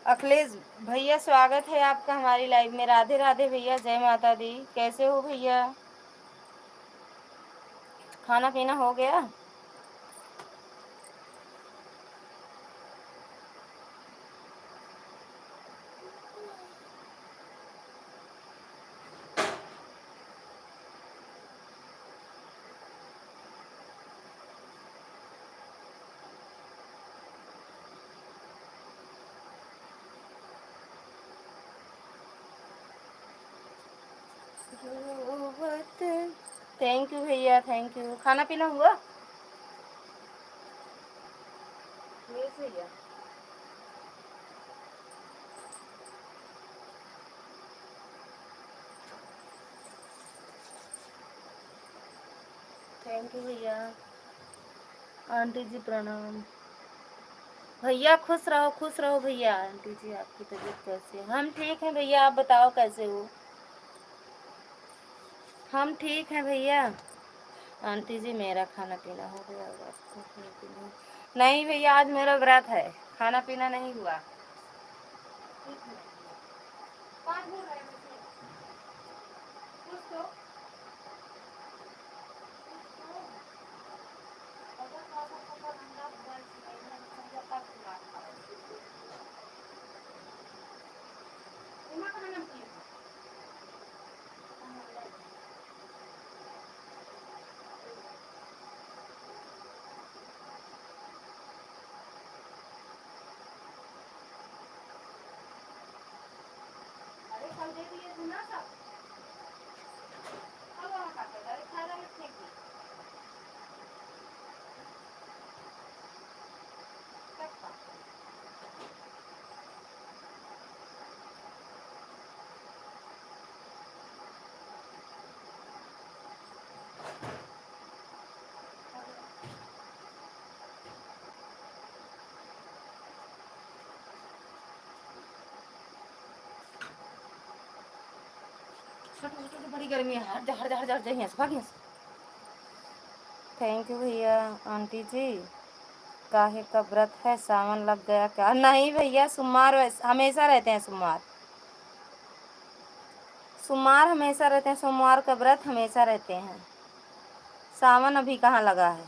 अखिलेश भैया, स्वागत है आपका हमारी लाइव में। राधे राधे भैया, जय माता दी। कैसे हो भैया? खाना पीना हो गया? थैंक यू भैया, थैंक यू। खाना पीना हुआ? यस भैया। थैंक यू भैया। आंटी जी प्रणाम। भैया खुश रहो भैया। आंटी जी आपकी तबीयत कैसी है? हम ठीक हैं भैया, आप बताओ कैसे हो? हम ठीक हैं भैया। आंटी जी मेरा खाना पीना हो गया। आपको खाना पीना? नहीं भैया, आज मेरा व्रत है, खाना पीना नहीं हुआ। कुछ तो अरे कल दे दिए थे ना सब। कल वहाँ खाते थे, अरे खाना में फेंक दी। सब खा। छोटे छोटे बड़ी गर्मी है, हट जा हट जा हट जा हट जा, यहाँ से भाग यहाँ से। थैंक यू भैया। आंटी जी काहे का व्रत है? सावन लग गया क्या? नहीं भैया, सोमवार हमेशा रहते हैं। सोमवार सोमवार हमेशा रहते हैं। सोमवार का व्रत हमेशा रहते हैं। सावन अभी कहाँ लगा है।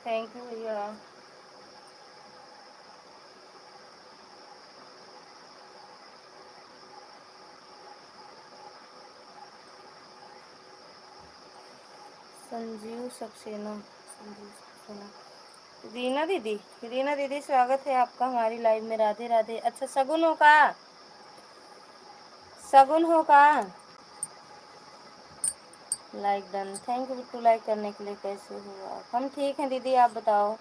थैंक यू भैया। संजीव सक्सेना, संजीव सक्सेना। रीना दीदी, रीना दीदी स्वागत है आपका हमारी लाइव में। राधे राधे। अच्छा, सगुन हो का? सगुन हो का? Like done. Thank you Bittu like करने के लिए। कैसे हो आप? हम ठीक हैं दीदी, आप बताओ।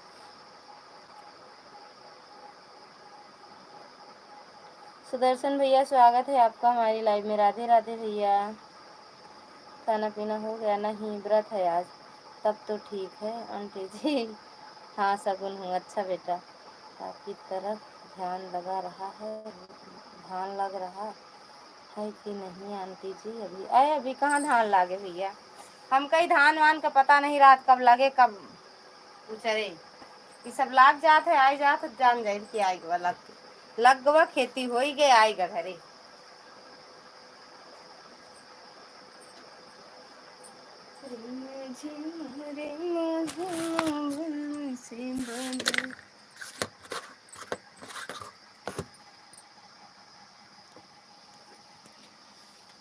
सुदर्शन भैया स्वागत है आपका हमारी लाइव में। राधे राधे भैया। खाना पीना हो गया? नहीं, व्रत है आज। तब तो ठीक है आंटी जी। हाँ सगुन हूँ। अच्छा बेटा, आपकी तरफ ध्यान लगा रहा है, ध्यान लग रहा है कि नहीं आंटी जी? अभी आए, अभी कहाँ धान लागे भैया। हम कहीं धान वान का पता नहीं रात कब लगे कब उचरे। ये सब लाग जात है, आई जात जान जाए कि आएगा लग गवा खेती हो ही गए, आएगा घरे।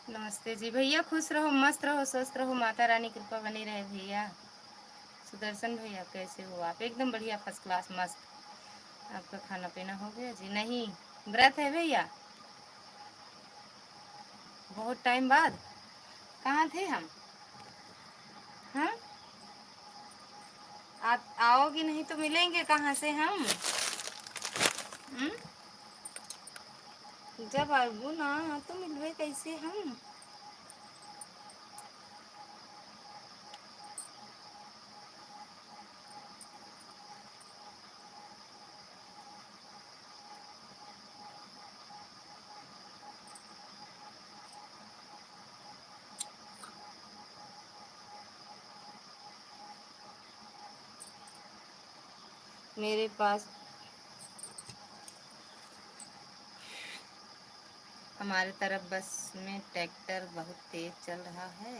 नमस्ते जी भैया, खुश रहो, मस्त रहो, स्वस्थ रहो, माता रानी कृपा बनी रहे भैया। सुदर्शन भैया कैसे हो आप? एकदम बढ़िया, फर्स्ट क्लास, मस्त। आपका खाना पीना हो गया जी? नहीं, व्रत है भैया, बहुत टाइम बाद। कहाँ थे हम? हाँ, आप आओगी नहीं तो मिलेंगे कहाँ से हम? हुँ? जब आऊँ ना तो मिलवे कैसे हम? मेरे पास हमारे तरफ बस में ट्रैक्टर बहुत तेज चल रहा है।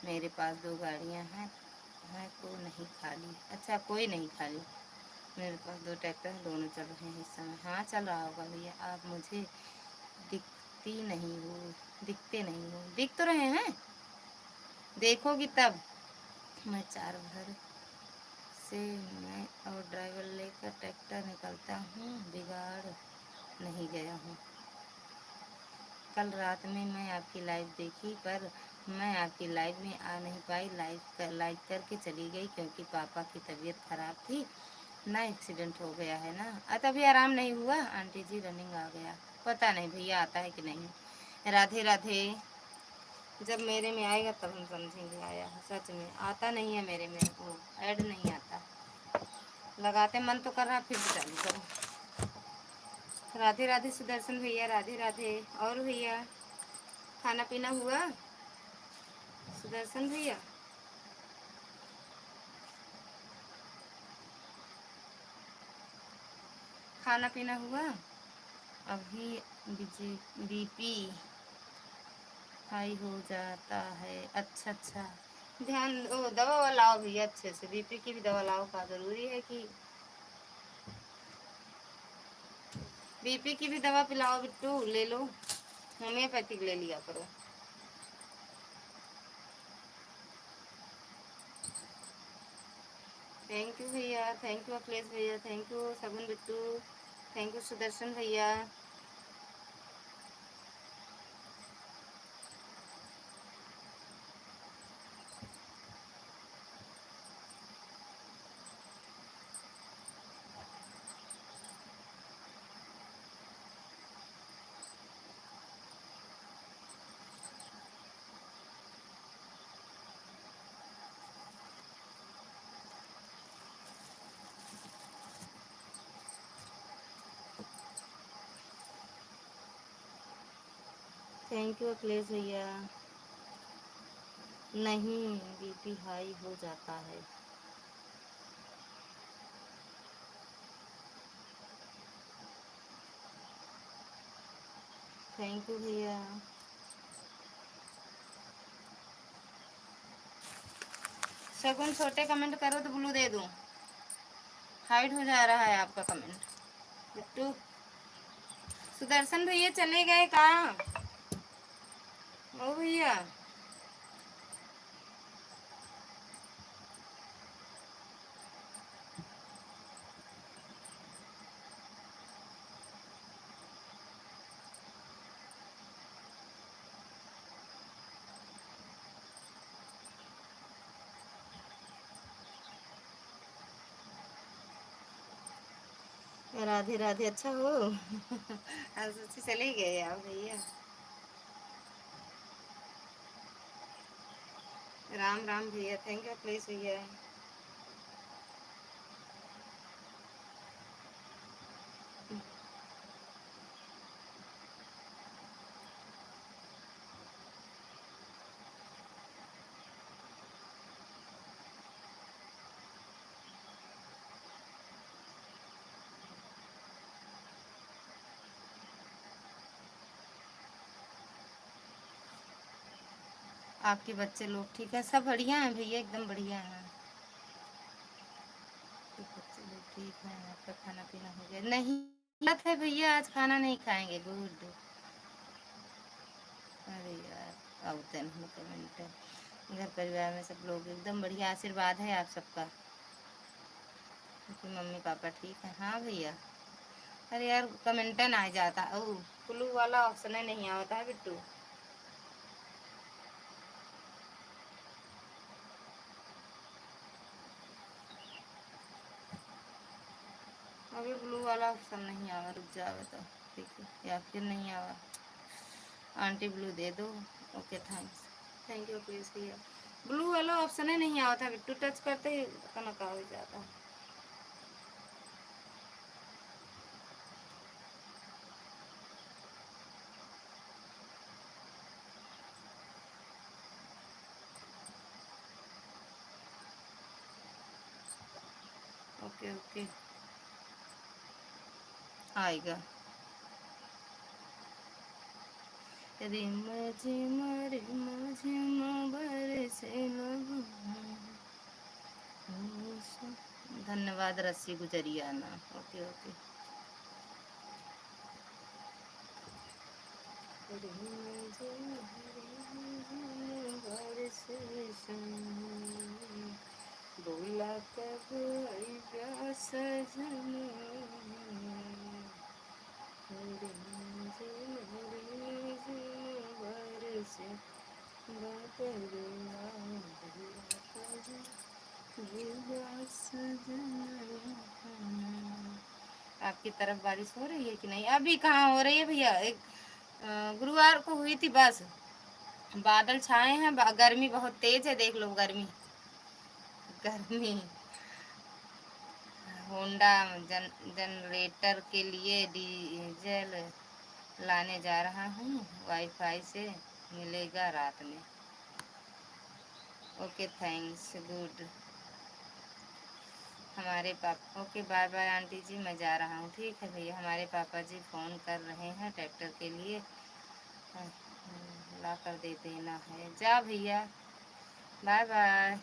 मेरे पास 2 गाड़ियां हैं तो नहीं खाली। अच्छा, कोई नहीं खाली। मेरे पास 2 ट्रैक्टर हैं, दोनों चल रहे हैं इस समय। हाँ, चल रहा होगा भैया। आप मुझे दिखती नहीं हो, दिखते नहीं हो। दिख तो रहे हैं, देखोगी तब। मैं 4 घर से मैं और ड्राइवर लेकर ट्रैक्टर निकलता हूँ, बिगाड़ नहीं गया हूँ। कल रात में मैं आपकी लाइव देखी, पर मैं आपकी लाइव में आ नहीं पाई। लाइव करके चली गई क्योंकि पापा की तबीयत खराब थी ना। एक्सीडेंट हो गया है ना। तभी आराम नहीं हुआ। आंटी जी रनिंग आ गया, पता नहीं भैया आता है कि नहीं। राधे राधे। जब मेरे में आएगा तब हम समझेंगे आया है। सच में आता नहीं है मेरे में, वो ऐड नहीं आता। लगाते मन तो कर रहा, फिर भी चालू करो। राधे राधे सुदर्शन भैया, राधे राधे। और भैया खाना पीना हुआ सुदर्शन भैया? खाना पीना हुआ? अभी बीपी हाई हो जाता है। अच्छा अच्छा, ध्यान ओ दवा वाला लाओ भैया अच्छे से। बीपी की भी दवा लाओ का जरूरी है कि बीपी की भी दवा पिलाओ बिट्टू, ले लो। होम्योपैथिक ले लिया करो। थैंक यू भैया, थैंक यू अखिलेश भैया, थैंक यू सगुन बिट्टू, थैंक यू सुदर्शन भैया। थैंक यू अखिलेश भैया। नहीं, बीपी हाई हो जाता है। थैंक यू भैया। शगुन छोटे कमेंट करो तो ब्लू दे दूं। हाइड हो जा रहा है आपका कमेंट। बिट्टू सुदर्शन भैया चले गए कहाँ? ओ भैया राधे राधे। अच्छा हो आज सोची चले गए आप भैया। राम राम भैया, थैंक यू प्लीज भैया। आपके बच्चे लोग ठीक है? सब बढ़िया हैं भैया, एकदम बढ़िया हैं। बच्चे लोग ठीक हैं। आपका खाना पीना हो गया? नहीं, मत है भैया, आज खाना नहीं खाएंगे। गुड। अरे यार आउटन हो कमेंट। घर परिवार में सब लोग एकदम बढ़िया, आशीर्वाद है आप सबका। क्योंकि मम्मी पापा ठीक है। हाँ भैया। अरे यार कमेंटन आ जाता। ओ ब्लू वाला ऑप्शन है, नहीं आता है बिट्टू। अभी ब्लू वाला ऑप्शन नहीं आवा, रुक जावे तो ठीक है, या फिर नहीं आवा। आंटी ब्लू दे दो। Okay thanks. Thank you please भैया। ब्लू वाला ऑप्शन ही नहीं आता बिट्टू, टच करते ही कनक हो जाता है। Okay okay. आएगा। रिम झिम रिम झिम बरसे लगन। धन्यवाद रस्सी गुजरियाना। Okay okay. बोला कब आएगा सजना। आपकी तरफ बारिश हो रही है कि नहीं? अभी कहाँ हो रही है भैया, एक गुरुवार को हुई थी बस। बादल छाए हैं, गर्मी बहुत तेज है, देख लो गर्मी गर्मी। होंडा जनरेटर के लिए डीजल लाने जा रहा हूँ, वाईफाई से मिलेगा रात में। Okay thanks good. हमारे पापा ओके बाय बाय आंटी जी, मैं जा रहा हूँ। ठीक है भैया, हमारे पापा जी फ़ोन कर रहे हैं ट्रैक्टर के लिए, ला कर दे देना है। जा भैया, बाय बाय।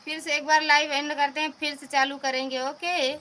फिर से एक बार लाइव एंड करते हैं, फिर से चालू करेंगे। ओके।